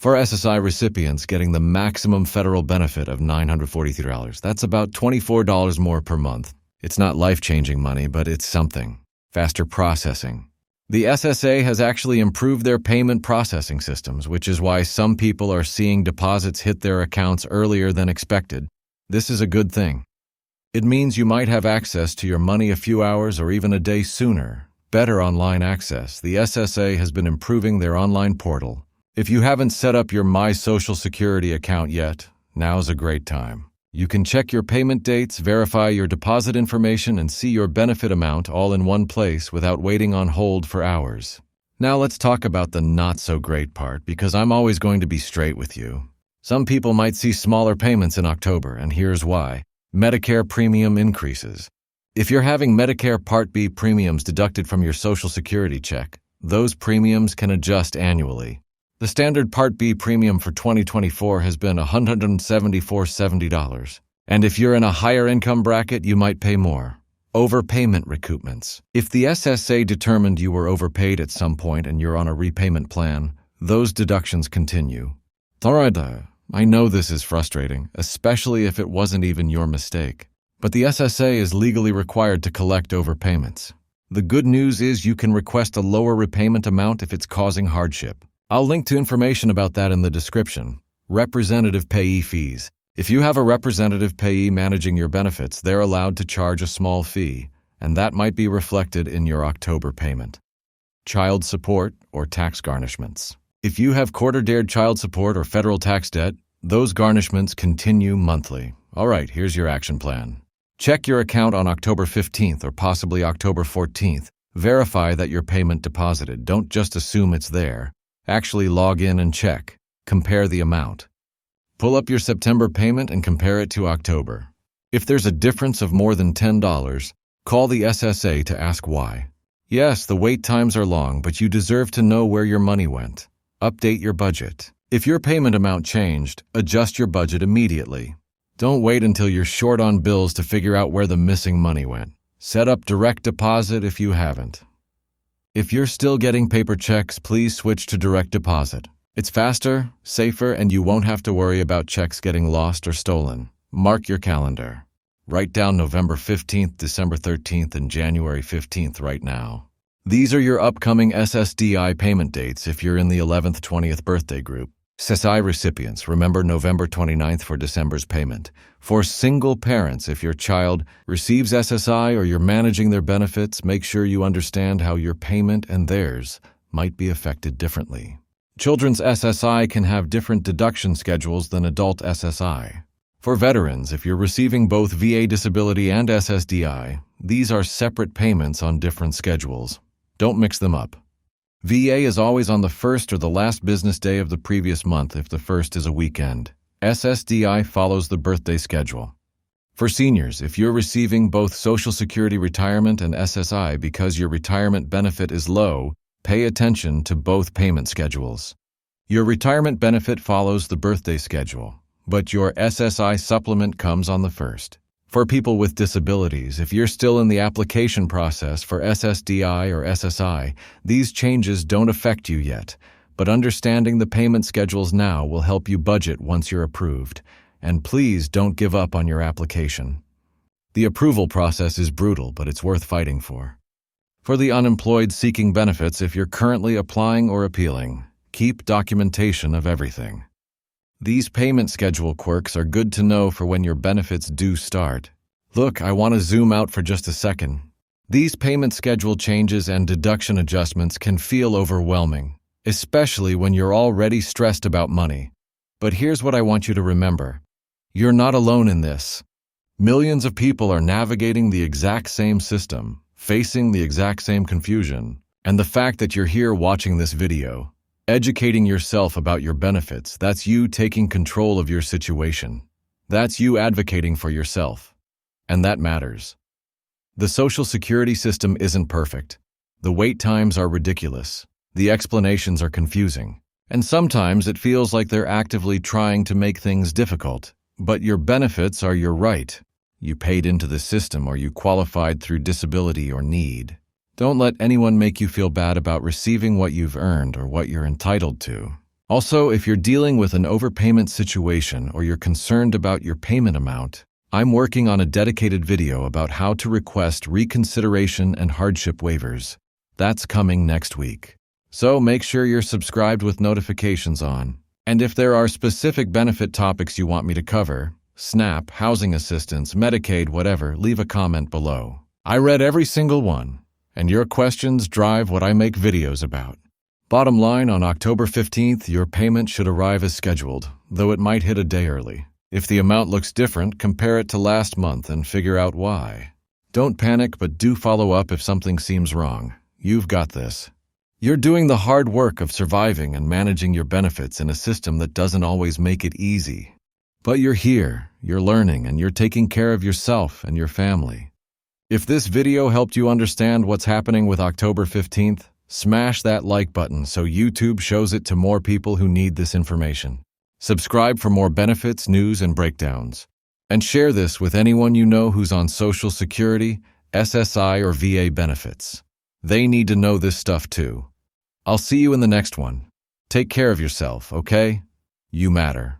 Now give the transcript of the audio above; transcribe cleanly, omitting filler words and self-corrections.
For SSI recipients getting the maximum federal benefit of $943, that's about $24 more per month. It's not life-changing money, but it's something. Faster processing. The SSA has actually improved their payment processing systems, which is why some people are seeing deposits hit their accounts earlier than expected. This is a good thing. It means you might have access to your money a few hours or even a day sooner. Better online access. The SSA has been improving their online portal. If you haven't set up your My Social Security account yet, now's a great time. You can check your payment dates, verify your deposit information, and see your benefit amount all in one place without waiting on hold for hours. Now let's talk about the not-so-great part, because I'm always going to be straight with you. Some people might see smaller payments in October, and here's why. Medicare premium increases. If you're having Medicare Part B premiums deducted from your Social Security check, those premiums can adjust annually. The standard Part B premium for 2024 has been $174.70, and if you're in a higher income bracket, you might pay more. Overpayment recoupments. If the SSA determined you were overpaid at some point and you're on a repayment plan, those deductions continue. I know this is frustrating, especially if it wasn't even your mistake, but the SSA is legally required to collect overpayments. The good news is you can request a lower repayment amount if it's causing hardship. I'll link to information about that in the description. Representative payee fees. If you have a representative payee managing your benefits, they're allowed to charge a small fee, and that might be reflected in your October payment. Child support or tax garnishments. If you have court-ordered child support or federal tax debt, those garnishments continue monthly. All right, here's your action plan. Check your account on October 15th or possibly October 14th. Verify that your payment deposited. Don't just assume it's there. Actually log in and check. Compare the amount. Pull up your September payment and compare it to October. If there's a difference of more than $10, call the SSA to ask why. Yes, the wait times are long, but you deserve to know where your money went. Update your budget. If your payment amount changed, adjust your budget immediately. Don't wait until you're short on bills to figure out where the missing money went. Set up direct deposit if you haven't. If you're still getting paper checks, please switch to direct deposit. It's faster, safer, and you won't have to worry about checks getting lost or stolen. Mark your calendar. Write down November 15th, December 13th, and January 15th right now. These are your upcoming SSDI payment dates if you're in the 11th, 20th birthday group. SSI recipients, remember November 29th for December's payment. For single parents, if your child receives SSI or you're managing their benefits, make sure you understand how your payment and theirs might be affected differently. Children's SSI can have different deduction schedules than adult SSI. For veterans, if you're receiving both VA disability and SSDI, these are separate payments on different schedules. Don't mix them up. VA is always on the first or the last business day of the previous month if the first is a weekend. SSDI follows the birthday schedule. For seniors, if you're receiving both Social Security retirement and SSI because your retirement benefit is low, pay attention to both payment schedules. Your retirement benefit follows the birthday schedule, but your SSI supplement comes on the first. For people with disabilities, if you're still in the application process for SSDI or SSI, these changes don't affect you yet, but understanding the payment schedules now will help you budget once you're approved. And please don't give up on your application. The approval process is brutal, but it's worth fighting for. For the unemployed seeking benefits, if you're currently applying or appealing, keep documentation of everything. These payment schedule quirks are good to know for when your benefits do start. Look, I want to zoom out for just a second. These payment schedule changes and deduction adjustments can feel overwhelming, especially when you're already stressed about money. But here's what I want you to remember. You're not alone in this. Millions of people are navigating the exact same system, facing the exact same confusion, and the fact that you're here watching this video, educating yourself about your benefits, that's you taking control of your situation. That's you advocating for yourself. And that matters. The Social Security system isn't perfect. The wait times are ridiculous. The explanations are confusing. And sometimes it feels like they're actively trying to make things difficult. But your benefits are your right. You paid into the system or you qualified through disability or need. Don't let anyone make you feel bad about receiving what you've earned or what you're entitled to. Also, if you're dealing with an overpayment situation or you're concerned about your payment amount, I'm working on a dedicated video about how to request reconsideration and hardship waivers. That's coming next week. So make sure you're subscribed with notifications on. And if there are specific benefit topics you want me to cover, SNAP, housing assistance, Medicaid, whatever, leave a comment below. I read every single one, and your questions drive what I make videos about. Bottom line, on October 15th, your payment should arrive as scheduled, though it might hit a day early. If the amount looks different, compare it to last month and figure out why. Don't panic, but do follow up if something seems wrong. You've got this. You're doing the hard work of surviving and managing your benefits in a system that doesn't always make it easy. But you're here, you're learning, and you're taking care of yourself and your family. If this video helped you understand what's happening with October 15th, smash that like button so YouTube shows it to more people who need this information. Subscribe for more benefits, news, and breakdowns. And share this with anyone you know who's on Social Security, SSI, or VA benefits. They need to know this stuff too. I'll see you in the next one. Take care of yourself, okay? You matter.